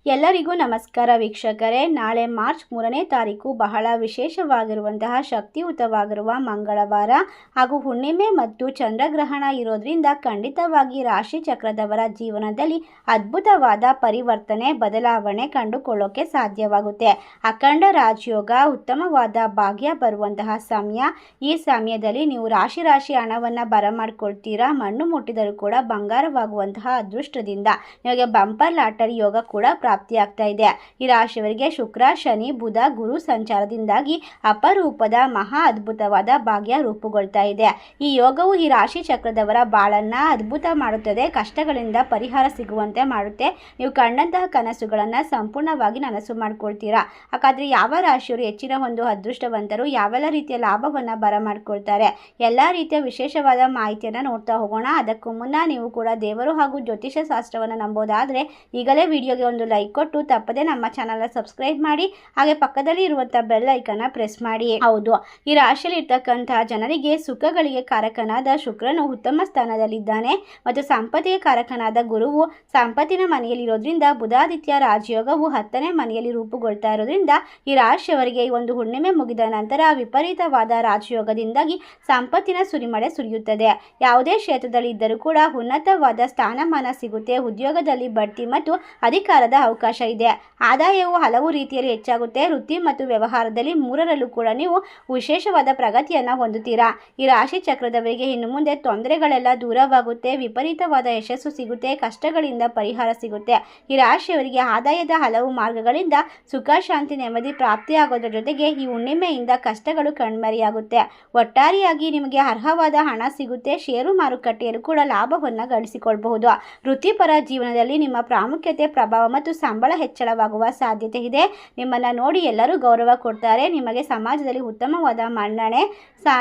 ಎಲ್ಲರಿಗೂ ನಮಸ್ಕಾರ ವೀಕ್ಷಕರೇ. ನಾಳೆ ಮಾರ್ಚ್ 3ನೇ ತಾರೀಕು ಬಹಳ ವಿಶೇಷವಾಗಿರುವಂತಹ ಶಕ್ತಿಯುತವಾಗಿರುವ ಮಂಗಳವಾರ ಹಾಗೂ ಹುಣ್ಣಿಮೆ ಮತ್ತು ಚಂದ್ರಗ್ರಹಣ ಇರೋದ್ರಿಂದ ಖಂಡಿತವಾಗಿ ರಾಶಿ ಚಕ್ರದವರ ಜೀವನದಲ್ಲಿ ಅದ್ಭುತವಾದ ಪರಿವರ್ತನೆ ಬದಲಾವಣೆ ಕಂಡುಕೊಳ್ಳೋಕೆ ಸಾಧ್ಯವಾಗುತ್ತೆ. ಅಖಂಡ ರಾಜಯೋಗ, ಉತ್ತಮವಾದ ಭಾಗ್ಯ ಬರುವಂತಹ ಸಮಯ. ಈ ಸಮಯದಲ್ಲಿ ನೀವು ರಾಶಿ ಹಣವನ್ನು ಬರಮಾಡ್ಕೊಳ್ತೀರಾ. ಮಣ್ಣು ಮುಟ್ಟಿದರೂ ಕೂಡ ಬಂಗಾರವಾಗುವಂತಹ ಅದೃಷ್ಟದಿಂದ ನಿಮಗೆ ಬಂಪರ್ ಲಾಟರಿ ಯೋಗ ಕೂಡ ಪ್ರಾಪ್ತಿಯಾಗ್ತಾ ಇದೆ. ಈ ರಾಶಿಯವರಿಗೆ ಶುಕ್ರ, ಶನಿ, ಬುಧ, ಗುರು ಸಂಚಾರದಿಂದಾಗಿ ಅಪರೂಪದ ಮಹಾ ಅದ್ಭುತವಾದ ಭಾಗ್ಯ ರೂಪುಗೊಳ್ತಾ ಇದೆ. ಈ ಯೋಗವು ಈ ರಾಶಿ ಚಕ್ರದವರ ಬಾಳನ್ನ ಅದ್ಭುತ ಮಾಡುತ್ತದೆ. ಕಷ್ಟಗಳಿಂದ ಪರಿಹಾರ ಸಿಗುವಂತೆ ಮಾಡುತ್ತೆ. ನೀವು ಕಂಡಂತಹ ಕನಸುಗಳನ್ನು ಸಂಪೂರ್ಣವಾಗಿ ನನಸು ಮಾಡ್ಕೊಳ್ತೀರಾ. ಹಾಗಾದ್ರೆ ಯಾವ ರಾಶಿಯವರು ಹೆಚ್ಚಿನ ಒಂದು ಅದೃಷ್ಟವಂತರು, ಯಾವೆಲ್ಲ ರೀತಿಯ ಲಾಭವನ್ನು ಬರಮಾಡ್ಕೊಳ್ತಾರೆ, ಎಲ್ಲ ರೀತಿಯ ವಿಶೇಷವಾದ ಮಾಹಿತಿಯನ್ನು ನೋಡ್ತಾ ಹೋಗೋಣ. ಅದಕ್ಕೂ ಮುನ್ನ ನೀವು ಕೂಡ ದೇವರು ಹಾಗೂ ಜ್ಯೋತಿಷ ಶಾಸ್ತ್ರವನ್ನು ನಂಬೋದಾದರೆ ಈಗಲೇ ವಿಡಿಯೋಗೆ ಒಂದು ಲೈಕ್ ಕೊಟ್ಟು ತಪ್ಪದೆ ನಮ್ಮ ಚಾನಲ್ ಸಬ್ಸ್ಕ್ರೈಬ್ ಮಾಡಿ, ಹಾಗೆ ಪಕ್ಕದಲ್ಲಿ ಇರುವಂತಹ ಬೆಲ್ ಐಕನ್ ಪ್ರೆಸ್ ಮಾಡಿ. ಹೌದು, ಈ ರಾಶಿಯಲ್ಲಿ ಇರ್ತಕ್ಕಂತಹ ಜನರಿಗೆ ಸುಖಗಳಿಗೆ ಕಾರಕನಾದ ಶುಕ್ರನು ಉತ್ತಮ ಸ್ಥಾನದಲ್ಲಿದ್ದಾನೆ ಮತ್ತು ಸಂಪತ್ತಿಗೆ ಕಾರಕನಾದ ಗುರುವು ಸಂಪತ್ತಿನ ಮನೆಯಲ್ಲಿರೋದ್ರಿಂದ ಬುಧಾದಿತ್ಯ ರಾಜಯೋಗವು 10ನೇ ಮನೆಯಲ್ಲಿ ರೂಪುಗೊಳ್ತಾ ಇರೋದ್ರಿಂದ ಈ ರಾಶಿಯವರಿಗೆ ಈ ಒಂದು ಹುಣ್ಣಿಮೆ ಮುಗಿದ ನಂತರ ವಿಪರೀತವಾದ ರಾಜಯೋಗದಿಂದಾಗಿ ಸಂಪತ್ತಿನ ಸುರಿಮಳೆ ಸುರಿಯುತ್ತದೆ. ಯಾವುದೇ ಕ್ಷೇತ್ರದಲ್ಲಿ ಇದ್ದರೂ ಕೂಡ ಉನ್ನತವಾದ ಸ್ಥಾನಮಾನ ಸಿಗುತ್ತೆ. ಉದ್ಯೋಗದಲ್ಲಿ ಬಡ್ತಿ ಮತ್ತು ಅಧಿಕಾರದ ಅವಕಾಶ ಇದೆ. ಆದಾಯವು ಹಲವು ರೀತಿಯಲ್ಲಿ ಹೆಚ್ಚಾಗುತ್ತೆ. ವೃತ್ತಿ ಮತ್ತು ವ್ಯವಹಾರದಲ್ಲಿ ಮೂರರಲ್ಲೂ ಕೂಡ ನೀವು ವಿಶೇಷವಾದ ಪ್ರಗತಿಯನ್ನು ಹೊಂದುತ್ತೀರಾ. ಈ ರಾಶಿ ಚಕ್ರದವರಿಗೆ ಇನ್ನು ಮುಂದೆ ತೊಂದರೆಗಳೆಲ್ಲ ದೂರವಾಗುತ್ತೆ. ವಿಪರೀತವಾದ ಯಶಸ್ಸು ಸಿಗುತ್ತೆ. ಕಷ್ಟಗಳಿಂದ ಪರಿಹಾರ ಸಿಗುತ್ತೆ. ಈ ರಾಶಿಯವರಿಗೆ ಆದಾಯದ ಹಲವು ಮಾರ್ಗಗಳಿಂದ ಸುಖ, ಶಾಂತಿ, ನೆಮ್ಮದಿ ಪ್ರಾಪ್ತಿಯಾಗೋದ್ರ ಜೊತೆಗೆ ಈ ಹುಣ್ಣಿಮೆಯಿಂದ ಕಷ್ಟಗಳು ಕಣ್ಮರೆಯಾಗುತ್ತೆ. ಒಟ್ಟಾರೆಯಾಗಿ ನಿಮಗೆ ಅರ್ಹವಾದ ಹಣ ಸಿಗುತ್ತೆ. ಷೇರು ಮಾರುಕಟ್ಟೆಯಲ್ಲೂ ಕೂಡ ಲಾಭವನ್ನು ಗಳಿಸಿಕೊಳ್ಳಬಹುದು. ವೃತ್ತಿಪರ ಜೀವನದಲ್ಲಿ ನಿಮ್ಮ ಪ್ರಾಮುಖ್ಯತೆ, ಪ್ರಭಾವ ಮತ್ತು ಸಂಬಳ ಹೆಚ್ಚಳವಾಗುವ ಸಾಧ್ಯತೆ ಇದೆ. ನಿಮ್ಮನ್ನು ನೋಡಿ ಎಲ್ಲರೂ ಗೌರವ ಕೊಡ್ತಾರೆ. ನಿಮಗೆ ಸಮಾಜದಲ್ಲಿ ಉತ್ತಮವಾದ ಮನ್ನಣೆ,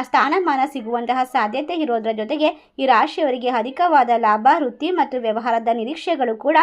ಸ್ಥಾನಮಾನ ಸಿಗುವಂತಹ ಸಾಧ್ಯತೆ ಇರೋದ್ರ ಜೊತೆಗೆ ಈ ರಾಶಿಯವರಿಗೆ ಅಧಿಕವಾದ ಲಾಭ, ವೃತ್ತಿ ಮತ್ತು ವ್ಯವಹಾರದ ನಿರೀಕ್ಷೆಗಳು ಕೂಡ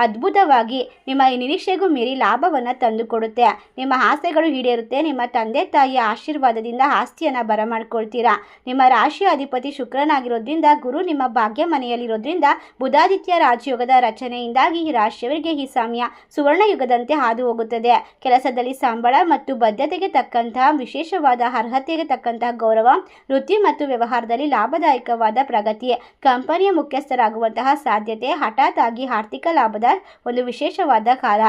ಅದ್ಭುತವಾಗಿ ನಿಮ್ಮ ಈ ನಿರೀಕ್ಷೆಗೂ ಮೀರಿ ಲಾಭವನ್ನು ತಂದುಕೊಡುತ್ತೆ. ನಿಮ್ಮ ಆಸೆಗಳು ಈಡೇರುತ್ತೆ. ನಿಮ್ಮ ತಂದೆ ತಾಯಿಯ ಆಶೀರ್ವಾದದಿಂದ ಆಸ್ತಿಯನ್ನು ಬರಮಾಡ್ಕೊಳ್ತೀರಾ. ನಿಮ್ಮ ರಾಶಿಯ ಅಧಿಪತಿ ಶುಕ್ರನಾಗಿರೋದ್ರಿಂದ ಗುರು ನಿಮ್ಮ ಭಾಗ್ಯ ಮನೆಯಲ್ಲಿರೋದ್ರಿಂದ ಬುಧಾದಿತ್ಯ ರಾಜಯೋಗದ ರಚನೆಯಿಂದಾಗಿ ಈ ರಾಶಿಯವರಿಗೆ ಈ ಸಮಯ ಸುವರ್ಣ ಯುಗದಂತೆ ಹಾದು ಹೋಗುತ್ತದೆ. ಕೆಲಸದಲ್ಲಿ ಸಂಬಳ ಮತ್ತು ಬದ್ಧತೆಗೆ ತಕ್ಕಂತಹ ವಿಶೇಷವಾದ ಅರ್ಹತೆಗೆ ತಕ್ಕಂತಹ ಗೌರವ, ವೃತ್ತಿ ಮತ್ತು ವ್ಯವಹಾರದಲ್ಲಿ ಲಾಭದಾಯಕವಾದ ಪ್ರಗತಿ, ಕಂಪನಿಯ ಮುಖ್ಯಸ್ಥರಾಗುವಂತಹ ಸಾಧ್ಯತೆ, ಹಠಾತ್ ಆಗಿ ಆರ್ಥಿಕ ಲಾಭದ ಒಂದು ವಿಶೇಷವಾದ ಕಾಲ.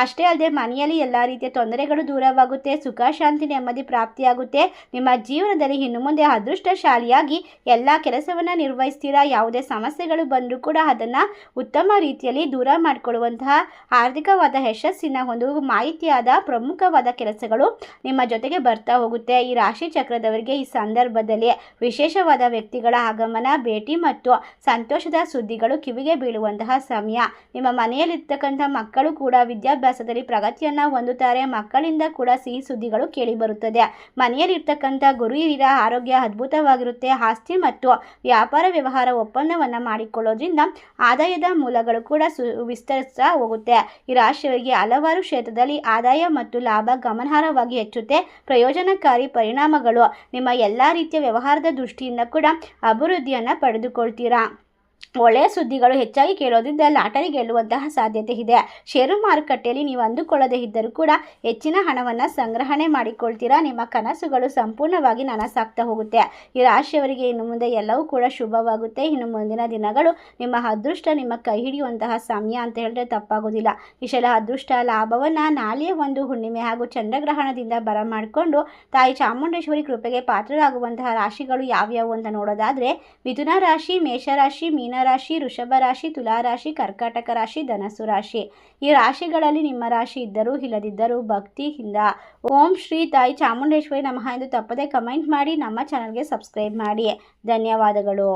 ಅಷ್ಟೇ ಅಲ್ಲದೆ ಮನೆಯಲ್ಲಿ ಎಲ್ಲ ರೀತಿಯ ತೊಂದರೆಗಳು ದೂರವಾಗುತ್ತೆ. ಸುಖ, ಶಾಂತಿ, ನೆಮ್ಮದಿ ಪ್ರಾಪ್ತಿಯಾಗುತ್ತೆ. ನಿಮ್ಮ ಜೀವನದಲ್ಲಿ ಇನ್ನು ಮುಂದೆ ಅದೃಷ್ಟಶಾಲಿಯಾಗಿ ಎಲ್ಲ ಕೆಲಸವನ್ನು ನಿರ್ವಹಿಸ್ತೀರಾ. ಯಾವುದೇ ಸಮಸ್ಯೆಗಳು ಬಂದರೂ ಕೂಡ ಅದನ್ನು ಉತ್ತಮ ರೀತಿಯಲ್ಲಿ ದೂರ ಮಾಡಿಕೊಳ್ಳುವಂತಹ ಆರ್ಥಿಕವಾದ ಯಶಸ್ಸಿನ ಒಂದು ಮಾಹಿತಿಯಾದ ಪ್ರಮುಖವಾದ ಕೆಲಸಗಳು ನಿಮ್ಮ ಜೊತೆಗೆ ಬರ್ತಾ ಹೋಗುತ್ತೆ. ಈ ರಾಶಿ ಚಕ್ರದವರಿಗೆ ಈ ಸಂದರ್ಭದಲ್ಲಿ ವಿಶೇಷವಾದ ವ್ಯಕ್ತಿಗಳ ಆಗಮನ, ಭೇಟಿ ಮತ್ತು ಸಂತೋಷದ ಸುದ್ದಿಗಳು ಕಿವಿಗೆ ಬೀಳುವಂತಹ ಸಮಯ. ನಿಮ್ಮ ಮನೆಯಲ್ಲಿರ್ತಕ್ಕಂಥ ಮಕ್ಕಳು ಕೂಡ ವಿದ್ಯಾಭ್ಯಾಸದಲ್ಲಿ ಪ್ರಗತಿಯನ್ನು ಹೊಂದುತ್ತಾರೆ. ಮಕ್ಕಳಿಂದ ಕೂಡ ಸಿಹಿ ಸುದ್ದಿಗಳು ಕೇಳಿ ಬರುತ್ತದೆ. ಮನೆಯಲ್ಲಿರ್ತಕ್ಕಂಥ ಗುರು ಹಿರಿಯರ ಆರೋಗ್ಯ ಅದ್ಭುತವಾಗಿರುತ್ತೆ. ಆಸ್ತಿ ಮತ್ತು ವ್ಯಾಪಾರ ವ್ಯವಹಾರ ಒಪ್ಪಂದವನ್ನು ಮಾಡಿಕೊಳ್ಳೋದ್ರಿಂದ ಆದಾಯದ ಮೂಲಗಳು ಕೂಡ ವಿಸ್ತರಿಸ್ತಾ ಹೋಗುತ್ತೆ. ಈ ರಾಶಿಯವರಿಗೆ ಹಲವಾರು ಕ್ಷೇತ್ರದಲ್ಲಿ ಆದಾಯ ಮತ್ತು ಲಾಭ ಗಮನಾರ್ಹವಾಗಿ ಹೆಚ್ಚುತ್ತೆ. ಪ್ರಯೋಜನಕಾರಿ ಪರಿಣಾಮಗಳು ನಿಮ್ಮ ಎಲ್ಲ ರೀತಿಯ ವ್ಯವಹಾರದ ದೃಷ್ಟಿಯಿಂದ ಕೂಡ ಅಭಿವೃದ್ಧಿಯನ್ನು ಪಡೆದುಕೊಳ್ತೀರಾ. ಒಳ್ಳೆಯ ಸುದ್ದಿಗಳು ಹೆಚ್ಚಾಗಿ ಕೇಳೋದ್ರಿಂದ ಲಾಟರಿ ಗೆಲ್ಲುವಂತಹ ಸಾಧ್ಯತೆ ಇದೆ. ಷೇರು ಮಾರುಕಟ್ಟೆಯಲ್ಲಿ ನೀವು ಅಂದುಕೊಳ್ಳದೇ ಇದ್ದರೂ ಕೂಡ ಹೆಚ್ಚಿನ ಹಣವನ್ನು ಸಂಗ್ರಹಣೆ ಮಾಡಿಕೊಳ್ತೀರಾ. ನಿಮ್ಮ ಕನಸುಗಳು ಸಂಪೂರ್ಣವಾಗಿ ನನಸಾಗ್ತಾ ಹೋಗುತ್ತೆ. ಈ ರಾಶಿಯವರಿಗೆ ಇನ್ನು ಮುಂದೆ ಎಲ್ಲವೂ ಕೂಡ ಶುಭವಾಗುತ್ತೆ. ಇನ್ನು ಮುಂದಿನ ದಿನಗಳು ನಿಮ್ಮ ಅದೃಷ್ಟ ನಿಮ್ಮ ಕೈ ಹಿಡಿಯುವಂತಹ ಸಮಯ ಅಂತ ಹೇಳಿದ್ರೆ ತಪ್ಪಾಗೋದಿಲ್ಲ. ಇಷ್ಟೆಲ್ಲ ಅದೃಷ್ಟ ಲಾಭವನ್ನು ನಾಳೆಯ ಒಂದು ಹುಣ್ಣಿಮೆ ಹಾಗೂ ಚಂದ್ರಗ್ರಹಣದಿಂದ ಬರಮಾಡಿಕೊಂಡು ತಾಯಿ ಚಾಮುಂಡೇಶ್ವರಿ ಕೃಪೆಗೆ ಪಾತ್ರರಾಗುವಂತಹ ರಾಶಿಗಳು ಯಾವ್ಯಾವು ಅಂತ ನೋಡೋದಾದರೆ ಮಿಥುನ ರಾಶಿ, ಮೇಷರಾಶಿ, ಮೀನ ರಾಶಿ, ವೃಷಭ ರಾಶಿ, ತುಲಾ ರಾಶಿ, ಕರ್ಕಾಟಕ ರಾಶಿ, ಧನಸ್ಸು ರಾಶಿ. ಈ ರಾಶಿಗಳಲ್ಲಿ ನಿಮ್ಮ ರಾಶಿ ಇದ್ದರೂ ಇಲ್ಲದಿದ್ದರೂ ಭಕ್ತಿಯಿಂದ ಓಂ ಶ್ರೀ ತಾಯಿ ಚಾಮುಂಡೇಶ್ವರಿ ನಮಃ ಎಂದು ತಪ್ಪದೆ ಕಮೆಂಟ್ ಮಾಡಿ ನಮ್ಮ ಚಾನಲ್ಗೆ ಸಬ್ಸ್ಕ್ರೈಬ್ ಮಾಡಿ. ಧನ್ಯವಾದಗಳು.